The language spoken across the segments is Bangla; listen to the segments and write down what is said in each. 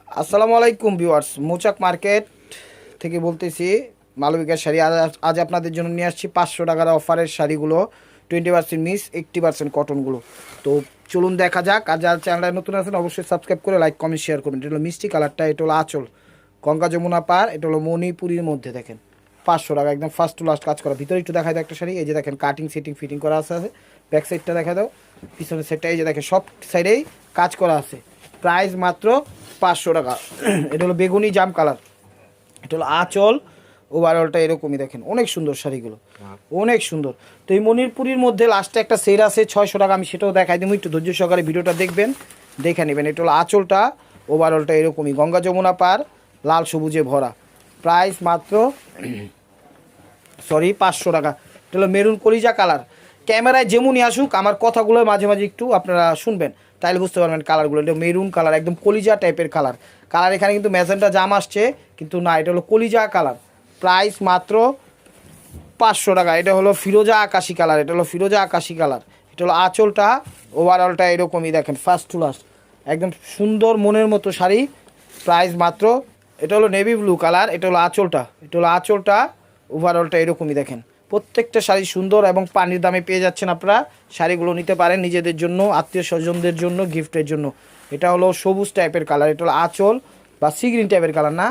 আসসালামু আলাইকুম ভিউয়ার্স, মৌচাক মার্কেট থেকে বলতেছি। মালবিকার শাড়ি আজ আপনাদের জন্য নিয়ে আসছি 500 টাকার অফারের শাড়িগুলো, 20% মিস, 80% কটনগুলো। তো চলুন দেখা যাক। আর যারা চ্যানেলটা নতুন আছেন অবশ্যই সাবস্ক্রাইব করে লাইক কমেন্ট শেয়ার করবেন। এটা হলো মিষ্টি কালারটা, এটা হলো আঁচল, গঙ্গা যমুনা পার, এটা হলো মণিপুরীর মধ্যে। দেখেন 500 টাকা, একদম ফার্স্ট টু লাস্ট কাজ করা। ভিতরে একটু দেখা যায় একটা শাড়ি, এই যে দেখেন কাটিং সেটিং ফিটিং করা আছে। ব্যাক সাইডটা দেখা দাও, পিছনের সাইডটা এই যে দেখেন সব সাইডেই কাজ করা আছে। প্রাইস মাত্র 500 টাকা। এটা হলো বেগুনি জাম কালার, এটা হলো আঁচল, ওভারঅলটা এরকমই। দেখেন অনেক সুন্দর শাড়িগুলো, অনেক সুন্দর। তো এই মণিপুরির মধ্যে লাস্টে একটা সেল আছে 600 টাকা, আমি সেটাও দেখাই দেবো, একটু ধৈর্য সহকারে ভিডিওটা দেখবেন, দেখে নেবেন। এটা হলো আঁচলটা, ওভারঅলটা এরকমই, গঙ্গা যমুনা পার, লাল সবুজে ভরা। প্রাইস মাত্র 500 টাকা। এটা হলো মেরুন কলিজা কালার। ক্যামেরায় যেমনই আসুক আমার কথাগুলো মাঝে মাঝে একটু আপনারা শুনবেন, তাইলে বুঝতে পারবেন কালারগুলো। এটা মেরুন কালার, একদম কলিজা টাইপের কালার। কালার এখানে কিন্তু ম্যাজেন্টা জাম আসছে, কিন্তু না, এটা হলো কলিজা কালার। প্রাইস মাত্র 500 টাকা। এটা হলো ফিরোজা আকাশি কালার, এটা হলো ফিরোজা আকাশি কালার। এটা হলো আঁচলটা, ওভারঅলটা এরকমই। দেখেন ফার্স্ট টু লাস্ট একদম সুন্দর মনের মতো শাড়ি। প্রাইস মাত্র, এটা হলো নেভি ব্লু কালার, এটা হলো আঁচলটা, এটা হলো আঁচলটা, ওভারঅলটা এরকমই। দেখেন প্রত্যেকটা শাড়ি সুন্দর এবং পানির দামে পেয়ে যাচ্ছেন আপনারা। শাড়িগুলো নিতে পারেন নিজেদের জন্য, আত্মীয় স্বজনদের জন্য, গিফটের জন্য। এটা হলো সবুজ টাইপের কালার, এটা হলো আঁচল বা সি গ্রিন টাইপের কালার, না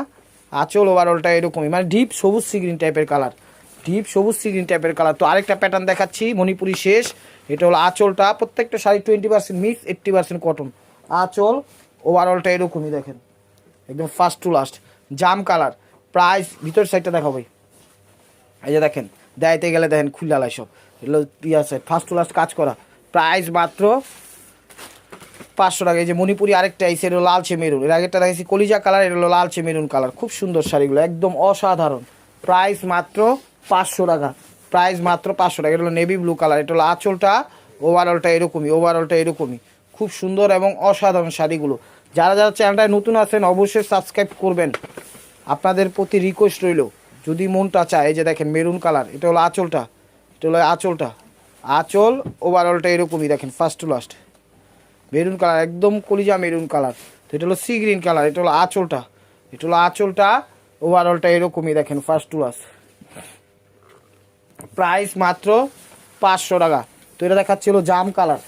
আঁচল, ওভারঅলটা এরকমই, মানে ডিপ সবুজ সি গ্রিন টাইপের কালার, ডিপ সবুজ সি গ্রিন টাইপের কালার। তো আরেকটা প্যাটার্ন দেখাচ্ছি, মণিপুরি শেষ। এটা হলো আঁচলটা, প্রত্যেকটা শাড়ি 20% মিক্স, 80% কটন। আঁচল, ওভারঅলটা এরকমই। দেখেন একদম first to last jam colour. Price ভিতর সাইডটা দেখাবো, এই যে দেখেন, দেখাইতে গেলে দেখেন খুললালাই সব। এগুলো ইয়া সাইড ফার্স্ট টু লাস্ট কাজ করা। প্রাইস মাত্র 500 টাকা। এই যে মণিপুরি আরেকটা এই হলো লালচে মেরুন, এর আগেরটা দেখেছি কলিজা কালার, এটা হলো লালচে মেরুন কালার। খুব সুন্দর শাড়িগুলো, একদম অসাধারণ। প্রাইস মাত্র 500 টাকা। প্রাইস মাত্র 500 টাকা। এটা হলো নেভি ব্লু কালার, এটা হলো আঁচলটা, ওভারঅলটা এরকমই, ওভারঅলটা এরকমই। খুব সুন্দর এবং অসাধারণ শাড়িগুলো। যারা যারা চ্যানেলটায় নতুন আছেন অবশ্যই সাবস্ক্রাইব করবেন, আপনাদের প্রতি রিকোয়েস্ট রইল, যদি মনটা চায়। এই যে দেখেন মেরুন কালার, এটা হলো আঁচলটা, এটা হলো আঁচলটা, আঁচল, ওভারঅলটা এরকমই। দেখেন first to last maroon colour, একদম কলিজা মেরুন কালার। তো এটা হলো সি গ্রিন কালার, এটা হলো আঁচলটা, এটা হলো আঁচলটা, ওভারঅলটা এরকমই। দেখেন ফার্স্ট টু লাস্ট। প্রাইস মাত্র 500 টাকা। তো এটা দেখাচ্ছিল জাম কালার,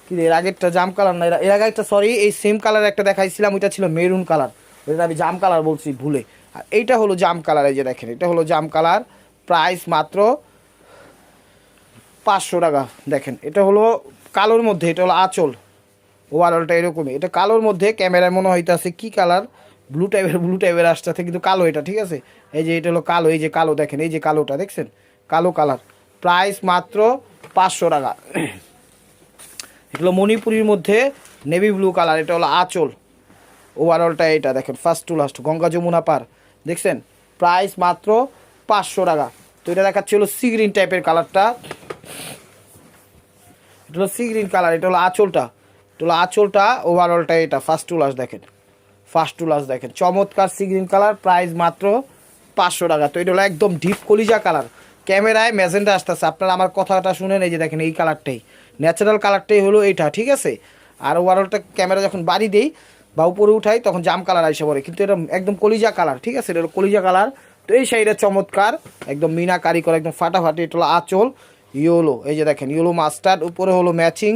কি এর আগেরটা জাম কালার না, এর আগে একটা, সরি, এই সেম কালার একটা দেখাইছিলাম, ওইটা ছিল মেরুন কালার, ওইটা আমি জাম কালার বলছি ভুলে। আর এইটা হলো জাম কালার, এই যে দেখেন এটা হলো জাম কালার। প্রাইস মাত্র 500 টাকা। দেখেন এটা হলো কালোর মধ্যে, এটা হলো আঁচল, ওভারঅলটা এরকমই। এটা কালোর মধ্যে, ক্যামেরায় মনে হইতেছে কি কালার, ব্লু টাইপের আসতেছে, কিন্তু কালো এটা, ঠিক আছে। এই যে এটা হলো কালো, এই যে কালো, দেখেন এই যে কালোটা দেখছেন, কালো কালার। প্রাইস মাত্র 500 টাকা। এটা হলো মণিপুরির মধ্যে নেভি ব্লু কালার, এটা হলো আঁচল, ওভারঅলটা এটা। দেখেন first to last Ganga Jamuna পার, দেখছেন। প্রাইস মাত্র 500 টাকা। তো এটা দেখাচ্ছে হলো সি গ্রিন টাইপের কালারটা, এটা হলো সি গ্রিন কালার, এটা হলো আঁচলটা, এটা হলো আঁচলটা, ওভারঅলটা এটা। ফার্স্ট টু লাস্ট দেখেন, ফার্স্ট টু লাস্ট দেখেন, চমৎকার সি গ্রিন কালার। প্রাইস মাত্র 500 টাকা। তো এটা হলো একদম ডিপ কলিজা কালার, ক্যামেরায় ম্যাজেন্টা আসতেছে, আপনারা আমার কথাটা শুনেন। এই যে দেখেন এই কালারটাই, ন্যাচারাল কালারটাই হলো এইটা, ঠিক আছে। আর ওভারঅলটা ক্যামেরা যখন বাড়ি দেই বা উপরে উঠাই তখন জাম কালার আইসা পড়ে, কিন্তু এটা একদম কলিজা কালার, ঠিক আছে। এটা হলো কলিজা কালার। তো এই শাড়িটা চমৎকার, একদম মিনা কারি করা, একদম ফাটাফাটি। এটা হলো আঁচল, ইয়েলো, এই যে দেখেন ইয়েলো মাস্টার্ড, উপরে হলো ম্যাচিং,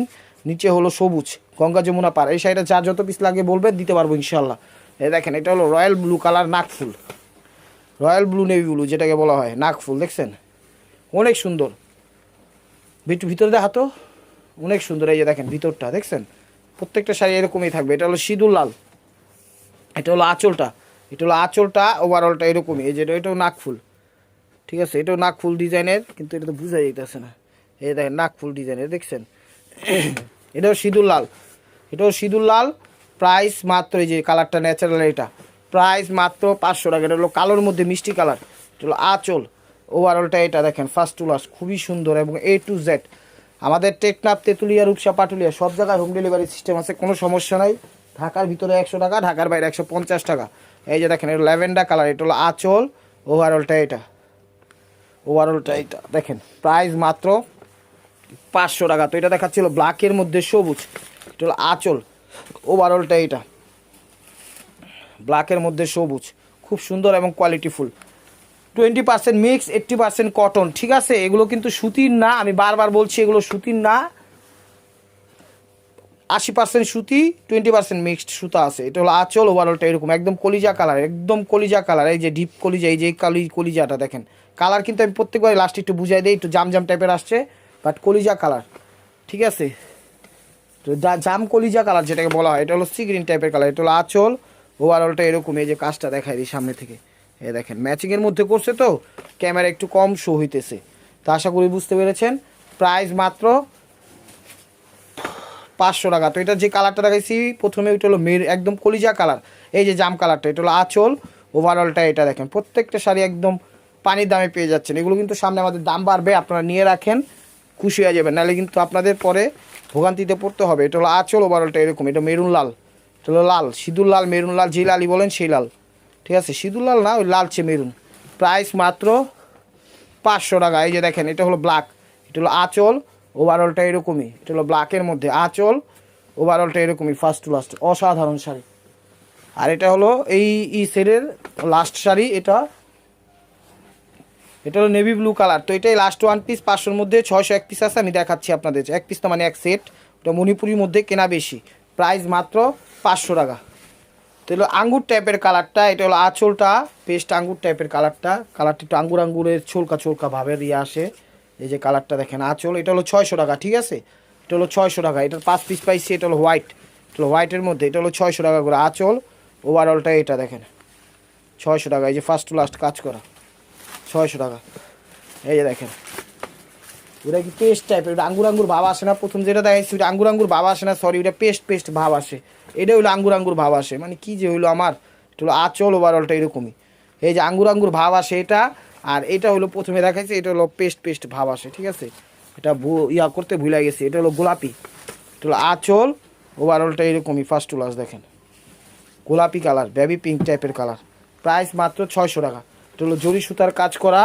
নিচে হলো সবুজ, গঙ্গা যমুনা পার। এই শাড়িটা যার যত পিস লাগে বলবেন, দিতে পারবো ইনশাল্লাহ। এই দেখেন এটা হলো রয়্যাল ব্লু কালার, নাকফুল, রয়্যাল ব্লু নেভি ব্লু যেটাকে বলা হয়, নাকফুল, দেখছেন অনেক সুন্দর। ভিতরে দেখা তো অনেক সুন্দর। এই যে দেখেন ভিতরটা দেখছেন, প্রত্যেকটা শাড়ি এরকমই থাকবে। এটা হলো সিঁদুর লাল, এটা হলো আঁচলটা, এটা হলো আঁচলটা, ওভারঅলটা এরকমই। এই যে এটাও নাকফুল, ঠিক আছে, এটাও নাকফুল ডিজাইনের, কিন্তু এটা তো বোঝা যাইতেছে না। এই দেখেন নাকফুল ডিজাইনের, দেখছেন। এটাও সিঁদুর লাল, এটাও সিঁদুর লাল। প্রাইস মাত্র, এই যে কালারটা ন্যাচারাল, এটা প্রাইস মাত্র 500 টাকা। এটা হলো কালোর মধ্যে মিষ্টি কালার, এটা হলো আঁচল, ওভারঅলটা এটা। দেখেন ফার্স্ট টু লাস্ট খুবই সুন্দর, এবং A to Z আমাদের টেকনাফ, তেঁতুলিয়া, রূপসা, পাটুলিয়া সব জায়গায় হোম ডেলিভারি সিস্টেম আছে, কোনো সমস্যা নাই। ঢাকার ভিতরে 100 টাকা, ঢাকার বাইরে 150 টাকা। এই যে দেখেন এটা ল্যাভেন্ডার কালার, এটা হলো আঁচল, ওভারঅলটা এটা, ওভারঅলটা এটা। দেখেন প্রাইস মাত্র 500 টাকা। তো এটা দেখাচ্ছিল ব্ল্যাকের মধ্যে সবুজ, এটা হলো আঁচল, ওভারঅলটা এটা। ব্ল্যাকের মধ্যে সবুজ, খুব সুন্দর এবং কোয়ালিটিফুল। 20% মিক্স, 80% কটন, ঠিক আছে। এগুলো কিন্তু সুতির না, আমি বারবার বলছি এগুলো সুতির না। 80% সুতি, 20% মিক্সড সুতা আছে। এটা হলো আঁচল, ওভারঅলটা এরকম একদম কলিজা কালার, একদম কলিজা কালার। এই যে ডিপ কলিজা, এই যে কলিজাটা দেখেন, কালার কিন্তু আমি প্রত্যেকবার লাস্ট একটু বুঝাই দিই, একটু জাম টাইপের আসছে, বাট কলিজা কালার, ঠিক আছে। তো জাম কলিজা কালার যেটাকে বলা হয়, এটা হলো সি গ্রিন টাইপের কালার। এটা হলো আঁচল, ওভারঅলটা এরকম। এই যে কাজটা দেখাই দিই সামনে থেকে, এই দেখেন ম্যাচিংয়ের মধ্যে করছে তো ক্যামেরা একটু কম শো হইতেছে, তো আশা করি বুঝতে পেরেছেন। প্রাইস মাত্র 500 টাকা। তো এটা যে কালারটা দেখাইছি প্রথমে, ওইটা হলো একদম কলিজা কালার, এই যে জাম কালারটা, এটা হলো আঁচল, ওভারঅলটা এটা দেখেন। প্রত্যেকটা শাড়ি একদম পানির দামে পেয়ে যাচ্ছেন। এগুলো কিন্তু সামনে আমাদের দাম বাড়বে, আপনারা নিয়ে রাখেন, খুশি হয়ে যাবেন, নাহলে কিন্তু আপনাদের পরে ভোগান্তিতে পড়তে হবে। এটা হলো আঁচল, ওভারঅলটা এরকম। এটা মেরুন লাল, এটা হলো লাল, সিঁদুর লাল, মেরুন লাল, যে লালই বলেন সেই লাল, ঠিক আছে। সিঁদুর লাল না, ওই লালচে মেরুন। প্রাইস মাত্র 500 টাকা। এই যে দেখেন, এটা হলো ব্ল্যাক, এটা হলো আঁচল, ওভারঅলটা এরকমই। এটা হলো ব্ল্যাকের মধ্যে আঁচল, ওভারঅলটা এরকমই, ফার্স্ট টু লাস্ট অসাধারণ শাড়ি। আর এটা হলো এই সেটের লাস্ট শাড়ি, এটা হলো নেভি ব্লু কালার। তো এটাই লাস্ট ওয়ান পিস, 500-র মধ্যে 601 পিস আছে, আমি দেখাচ্ছি আপনাদের। এক পিস তো মানে এক সেট, ওটা মণিপুরির মধ্যে কেনা বেশি। প্রাইস মাত্র 500 টাকা। তো হলো আঙ্গুর টাইপের কালারটা, এটা হলো আঁচলটা পেস্ট আঙ্গুর টাইপের কালারটা একটু আঙ্গুরের ছোলকা ভাবের ইয়ে আসে। এই যে কালারটা দেখেন, আঁচল, এটা হলো 600 টাকা, ঠিক আছে। এটা হলো 600 টাকা। এটার 5 পিস পাইছি। এটা হলো হোয়াইট, এটা হলো হোয়াইটের মধ্যে, এটা হলো 600 টাকা করে আঁচল, ওভারঅলটা এটা দেখেন 600 টাকা। এই যে ফার্স্ট টু লাস্ট কাজ করা, 600 টাকা। এই যে দেখেন, ওটা কি পেস্ট টাইপের, ওটা আঙ্গুর ভাব আসে না। প্রথম যেটা দেখাইছি ওটা আঙ্গুর ভাব আসে না, সরি, ওটা পেস্ট ভাব আসে। এটা হলো আঙ্গুর ভাব আসে, মানে কি যে হইলো আমার, এটা হলো আঁচল, ওভারঅলটা এরকমই। এই যে আঙ্গুর ভাব আসে এটা, আর এটা হলো প্রথমে দেখাইছি, এটা হলো পেস্ট ভাব আসে, ঠিক আছে। এটা করতে ভুলে গেছি, এটা হলো গোলাপি, এটা হলো আঁচল, ওভারঅলটা এরকমই। ফার্স্ট টু লাস্ট দেখেন, গোলাপি কালার, বেবি পিঙ্ক টাইপের কালার। প্রাইস মাত্র 600 টাকা। এটা হলো জরি সুতার কাজ করা।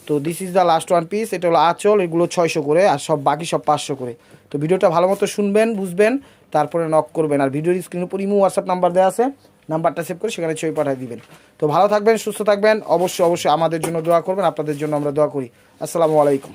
তো this is the last one piece. এটা হলো আঁচল, এগুলো 600 করে, আর বাকি সব 500 করে। তো ভিডিওটা ভালো মতো শুনবেন, বুঝবেন, তারপরে নক করবেন। আর ভিডিওর স্ক্রিনের উপর ইমো হোয়াটসঅ্যাপ নাম্বার দেওয়া আছে, নাম্বারটা সেভ করে সেখানে ছবি পাঠিয়ে দিবেন। তো ভালো থাকবেন, সুস্থ থাকবেন, অবশ্যই আমাদের জন্য দোয়া করবেন, আপনাদের জন্য আমরা দোয়া করি। আসসালামু আলাইকুম।